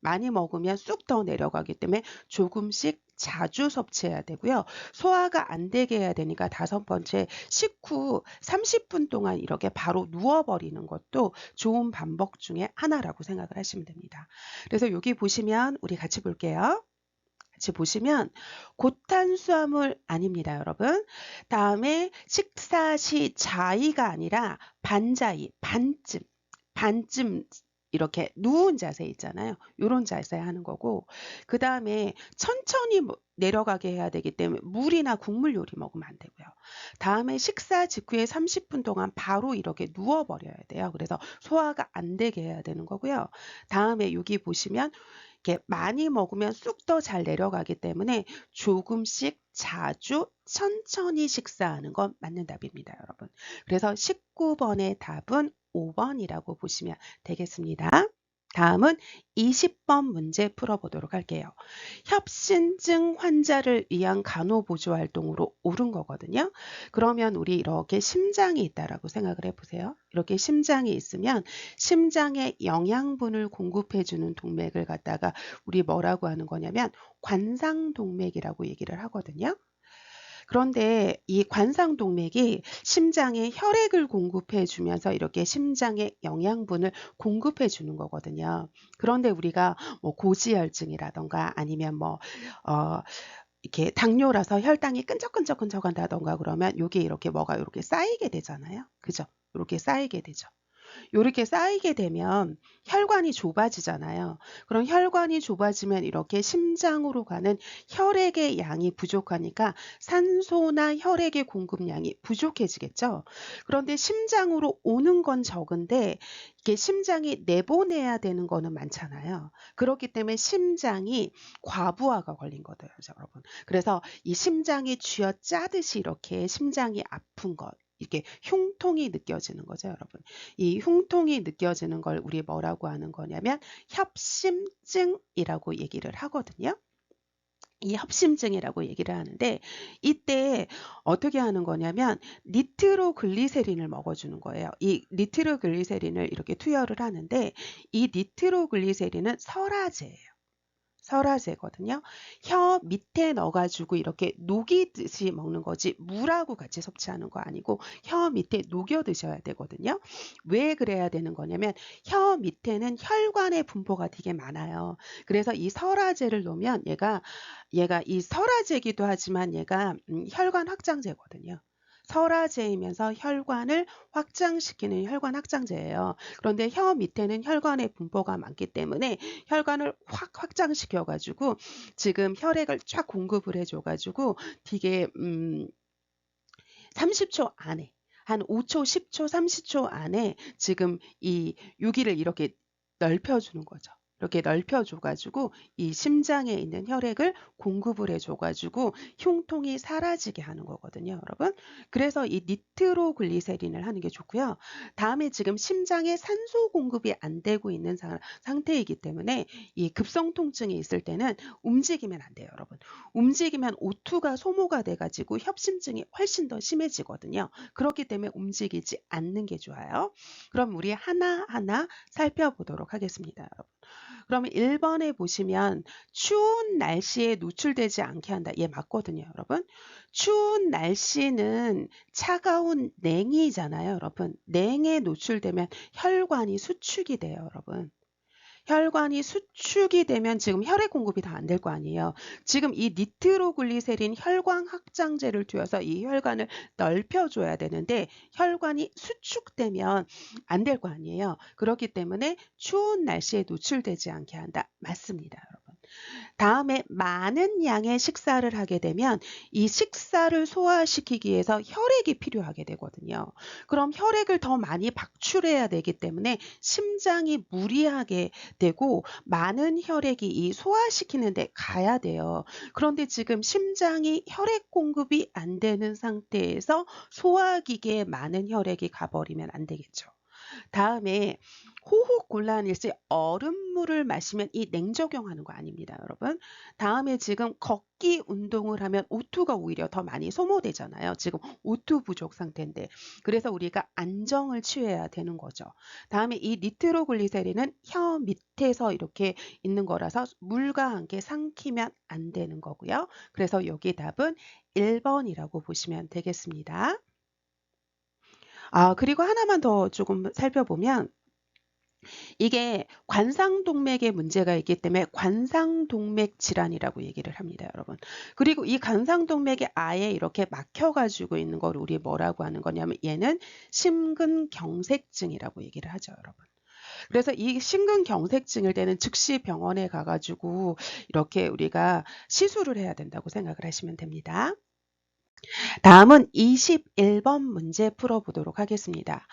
S1: 많이 먹으면 쑥 더 내려가기 때문에 조금씩 자주 섭취해야 되고요. 소화가 안 되게 해야 되니까 5번째, 식후 30분 동안 이렇게 바로 누워버리는 것도 좋은 방법 중에 하나라고 생각을 하시면 됩니다. 그래서 여기 보시면 우리 같이 볼게요. 같이 보시면 고탄수화물 아닙니다, 여러분. 다음에 식사 시 자위가 아니라 반자위, 반쯤 이렇게 누운 자세 있잖아요. 이런 자세 하는 거고, 그 다음에 천천히 내려가게 해야 되기 때문에 물이나 국물 요리 먹으면 안 되고요. 다음에 식사 직후에 30분 동안 바로 이렇게 누워버려야 돼요. 그래서 소화가 안 되게 해야 되는 거고요. 다음에 여기 보시면 이렇게 많이 먹으면 쑥 더 잘 내려가기 때문에 조금씩 자주 천천히 식사하는 건 맞는 답입니다, 여러분. 그래서 19번의 답은 5번이라고 보시면 되겠습니다. 다음은 20번 문제 풀어보도록 할게요. 협신증 환자를 위한 간호보조 활동으로 옳은 거거든요. 그러면 우리 이렇게 심장이 있다라고 생각을 해보세요. 이렇게 심장이 있으면 심장에 영양분을 공급해주는 동맥을 갖다가 우리 뭐라고 하는 거냐면 관상동맥이라고 얘기를 하거든요. 그런데 이 관상동맥이 심장에 혈액을 공급해 주면서 이렇게 심장에 영양분을 공급해 주는 거거든요. 그런데 우리가 뭐 고지혈증이라던가 아니면 이렇게 당뇨라서 혈당이 끈적끈적끈적한다던가 그러면 요게 이렇게 뭐가 이렇게 쌓이게 되잖아요. 그죠? 이렇게 쌓이게 되죠. 요렇게 쌓이게 되면 혈관이 좁아지잖아요. 그럼 혈관이 좁아지면 이렇게 심장으로 가는 혈액의 양이 부족하니까 산소나 혈액의 공급량이 부족해지겠죠. 그런데 심장으로 오는 건 적은데 이게 심장이 내보내야 되는 거는 많잖아요. 그렇기 때문에 심장이 과부하가 걸린 거예요, 여러분. 그래서 이 심장이 쥐어짜듯이 이렇게 심장이 아픈 것. 이게 흉통이 느껴지는 거죠, 여러분. 이 흉통이 느껴지는 걸 우리 뭐라고 하는 거냐면 협심증이라고 얘기를 하거든요. 이 협심증이라고 얘기를 하는데 이때 어떻게 하는 거냐면 니트로글리세린을 먹어주는 거예요. 이 니트로글리세린을 이렇게 투여를 하는데 이 니트로글리세린은 설화제예요. 설화제거든요. 혀 밑에 넣어가지고 이렇게 녹이듯이 먹는 거지 물하고 같이 섭취하는 거 아니고 혀 밑에 녹여 드셔야 되거든요. 왜 그래야 되는 거냐면 혀 밑에는 혈관의 분포가 되게 많아요. 그래서 이 설화제를 놓으면 얘가 이 설화제이기도 하지만 얘가 혈관 확장제거든요. 설화제이면서 혈관을 확장시키는 혈관 확장제예요. 그런데 혀 밑에는 혈관의 분포가 많기 때문에 혈관을 확 확장시켜가지고 지금 혈액을 쫙 공급을 해줘가지고 되게 30초 안에 한 5초, 10초, 30초 안에 지금 이 여기를 이렇게 넓혀주는 거죠. 이렇게 넓혀줘가지고 이 심장에 있는 혈액을 공급을 해줘가지고 흉통이 사라지게 하는 거거든요, 여러분. 그래서 이 니트로글리세린을 하는 게 좋고요. 다음에 지금 심장에 산소 공급이 안 되고 있는 상태이기 때문에 이 급성 통증이 있을 때는 움직이면 안 돼요, 여러분. 움직이면 O2가 소모가 돼가지고 협심증이 훨씬 더 심해지거든요. 그렇기 때문에 움직이지 않는 게 좋아요. 그럼 우리 하나하나 살펴보도록 하겠습니다, 여러분. 그러면 1번에 보시면 추운 날씨에 노출되지 않게 한다. 얘 맞거든요, 여러분. 추운 날씨는 차가운 냉이잖아요, 여러분. 냉에 노출되면 혈관이 수축이 돼요, 여러분. 혈관이 수축이 되면 지금 혈액 공급이 다 안 될 거 아니에요. 지금 이 니트로글리세린 혈관 확장제를 투여서 이 혈관을 넓혀줘야 되는데 혈관이 수축되면 안 될 거 아니에요. 그렇기 때문에 추운 날씨에 노출되지 않게 한다. 맞습니다, 여러분. 다음에 많은 양의 식사를 하게 되면 이 식사를 소화시키기 위해서 혈액이 필요하게 되거든요. 그럼 혈액을 더 많이 박출해야 되기 때문에 심장이 무리하게 되고 많은 혈액이 이 소화시키는 데 가야 돼요. 그런데 지금 심장이 혈액 공급이 안 되는 상태에서 소화기계에 많은 혈액이 가버리면 안 되겠죠. 다음에 호흡 곤란일 시 얼음물을 마시면 이 냉적용하는 거 아닙니다, 여러분. 다음에 지금 걷기 운동을 하면 O2가 오히려 더 많이 소모되잖아요. 지금 O2 부족 상태인데. 그래서 우리가 안정을 취해야 되는 거죠. 다음에 이 니트로글리세린은 혀 밑에서 이렇게 있는 거라서 물과 함께 삼키면 안 되는 거고요. 그래서 여기 답은 1번이라고 보시면 되겠습니다. 그리고 하나만 더 조금 살펴보면 이게 관상동맥에 문제가 있기 때문에 관상동맥 질환이라고 얘기를 합니다, 여러분. 그리고 이 관상동맥이 아예 이렇게 막혀가지고 있는 걸 우리 뭐라고 하는 거냐면 얘는 심근경색증이라고 얘기를 하죠, 여러분. 그래서 이 심근경색증일 때는 즉시 병원에 가가지고 이렇게 우리가 시술을 해야 된다고 생각을 하시면 됩니다. 다음은 21번 문제 풀어보도록 하겠습니다.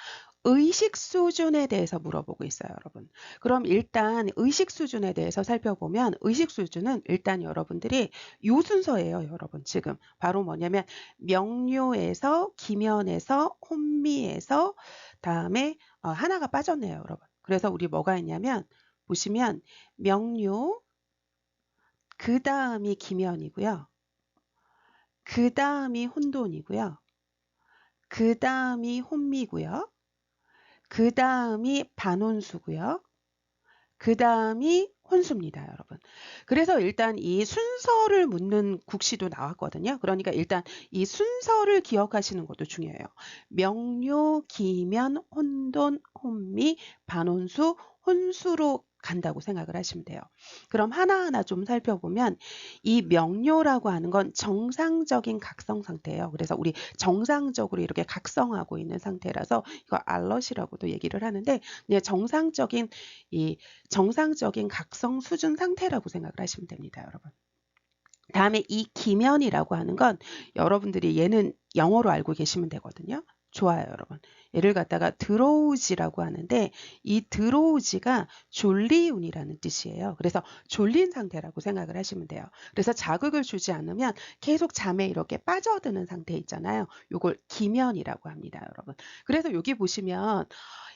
S1: 의식 수준에 대해서 물어보고 있어요, 여러분. 그럼 일단 의식 수준에 대해서 살펴보면 의식 수준은 일단 여러분들이 요 순서예요, 여러분. 지금 바로 뭐냐면 명료에서 기면에서 혼미에서 다음에 하나가 빠졌네요, 여러분. 그래서 우리 뭐가 있냐면 보시면 명료 그 다음이 기면이고요. 그 다음이 혼돈이고요. 그 다음이 혼미고요. 그 다음이 반혼수고요. 그 다음이 혼수입니다, 여러분. 그래서 일단 이 순서를 묻는 국시도 나왔거든요. 그러니까 일단 이 순서를 기억하시는 것도 중요해요. 명료, 기면, 혼돈, 혼미, 반혼수, 혼수로 간다고 생각을 하시면 돼요. 그럼 하나하나 좀 살펴보면 이 명료라고 하는 건 정상적인 각성 상태예요. 그래서 우리 정상적으로 이렇게 각성하고 있는 상태라서 이거 알럿이라고도 얘기를 하는데 그냥 정상적인 각성 수준 상태라고 생각을 하시면 됩니다, 여러분. 다음에 이 기면이라고 하는 건 여러분들이 얘는 영어로 알고 계시면 되거든요. 좋아요, 여러분. 얘를 갖다가 드로우지라고 하는데 이 드로우지가 졸리운이라는 뜻이에요. 그래서 졸린 상태라고 생각을 하시면 돼요. 그래서 자극을 주지 않으면 계속 잠에 이렇게 빠져드는 상태 있잖아요. 요걸 기면이라고 합니다, 여러분. 그래서 여기 보시면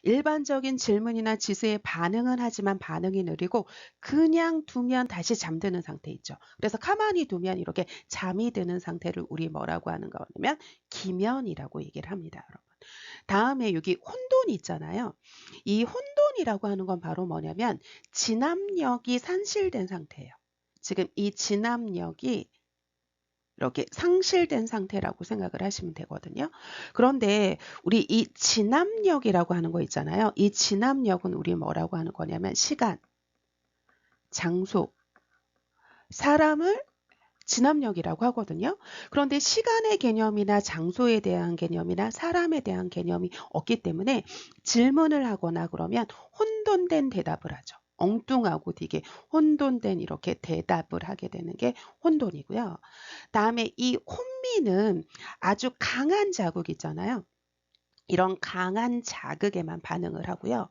S1: 일반적인 질문이나 지수에 반응은 하지만 반응이 느리고 그냥 두면 다시 잠드는 상태 있죠. 그래서 가만히 두면 이렇게 잠이 드는 상태를 우리 뭐라고 하는 거냐면 기면이라고 얘기를 합니다, 여러분. 다음에 여기 혼돈이 있잖아요. 이 혼돈이라고 하는 건 바로 뭐냐면 진압력이 산실된 상태예요. 지금 이 진압력이 이렇게 상실된 상태라고 생각을 하시면 되거든요. 그런데 우리 이 진압력이라고 하는 거 있잖아요. 이 진압력은 우리 뭐라고 하는 거냐면 시간, 장소, 사람을 진압력이라고 하거든요. 그런데 시간의 개념이나 장소에 대한 개념이나 사람에 대한 개념이 없기 때문에 질문을 하거나 그러면 혼돈된 대답을 하죠. 엉뚱하고 되게 혼돈된 이렇게 대답을 하게 되는 게 혼돈이고요. 다음에 이 혼미는 아주 강한 자극 있잖아요. 이런 강한 자극에만 반응을 하고요.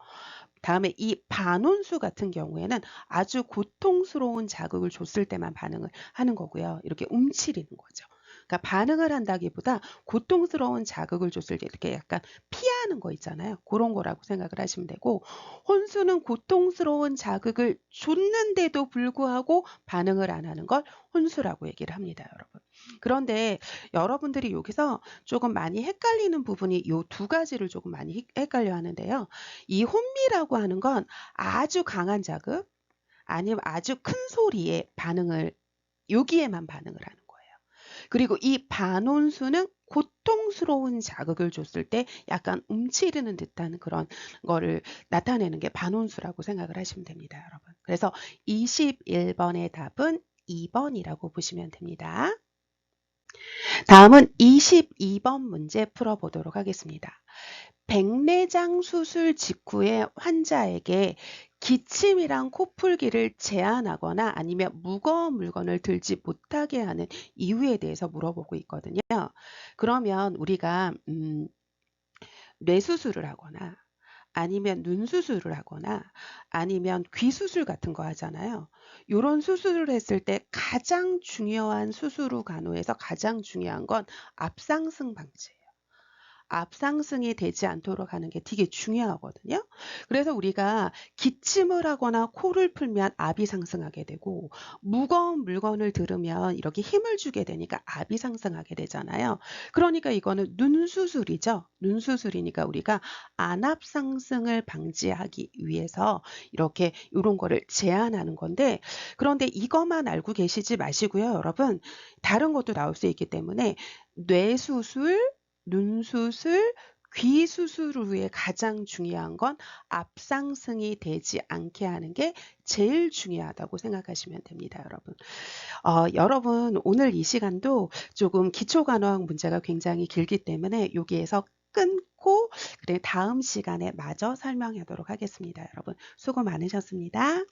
S1: 다음에 이 반혼수 같은 경우에는 아주 고통스러운 자극을 줬을 때만 반응을 하는 거고요. 이렇게 움츠리는 거죠. 그러니까 반응을 한다기보다 고통스러운 자극을 줬을 때 이렇게 약간 피하는 거 있잖아요. 그런 거라고 생각을 하시면 되고 혼수는 고통스러운 자극을 줬는데도 불구하고 반응을 안 하는 걸 혼수라고 얘기를 합니다, 여러분. 그런데 여러분들이 여기서 조금 많이 헷갈리는 부분이 이 두 가지를 조금 많이 헷갈려 하는데요. 이 혼미라고 하는 건 아주 강한 자극 아니면 아주 큰 소리에 반응을 여기에만 반응을 하는 거예요. 그리고 이 반혼수는 고통스러운 자극을 줬을 때 약간 움츠리는 듯한 그런 거를 나타내는 게 반온수라고 생각을 하시면 됩니다, 여러분. 그래서 21번의 답은 2번이라고 보시면 됩니다. 다음은 22번 문제 풀어보도록 하겠습니다. 백내장 수술 직후에 환자에게 기침이랑 코풀기를 제한하거나 아니면 무거운 물건을 들지 못하게 하는 이유에 대해서 물어보고 있거든요. 그러면 우리가 뇌수술을 하거나 아니면 눈 수술을 하거나 아니면 귀 수술 같은 거 하잖아요. 이런 수술을 했을 때 가장 중요한 수술 후 간호에서 가장 중요한 건 압상승 방지예요. 압상승이 되지 않도록 하는 게 되게 중요하거든요. 그래서 우리가 기침을 하거나 코를 풀면 압이 상승하게 되고 무거운 물건을 들으면 이렇게 힘을 주게 되니까 압이 상승하게 되잖아요. 그러니까 이거는 눈 수술이죠. 눈 수술이니까 우리가 안압 상승을 방지하기 위해서 이렇게 이런 거를 제한하는 건데, 그런데 이것만 알고 계시지 마시고요, 여러분. 다른 것도 나올 수 있기 때문에 뇌수술, 눈수술, 귀 수술 후에 가장 중요한 건 압상승이 되지 않게 하는 게 제일 중요하다고 생각하시면 됩니다, 여러분. 여러분 오늘 이 시간도 조금 기초간호학 문제가 굉장히 길기 때문에 여기에서 끊고 그래 다음 시간에 마저 설명하도록 하겠습니다. 여러분 수고 많으셨습니다.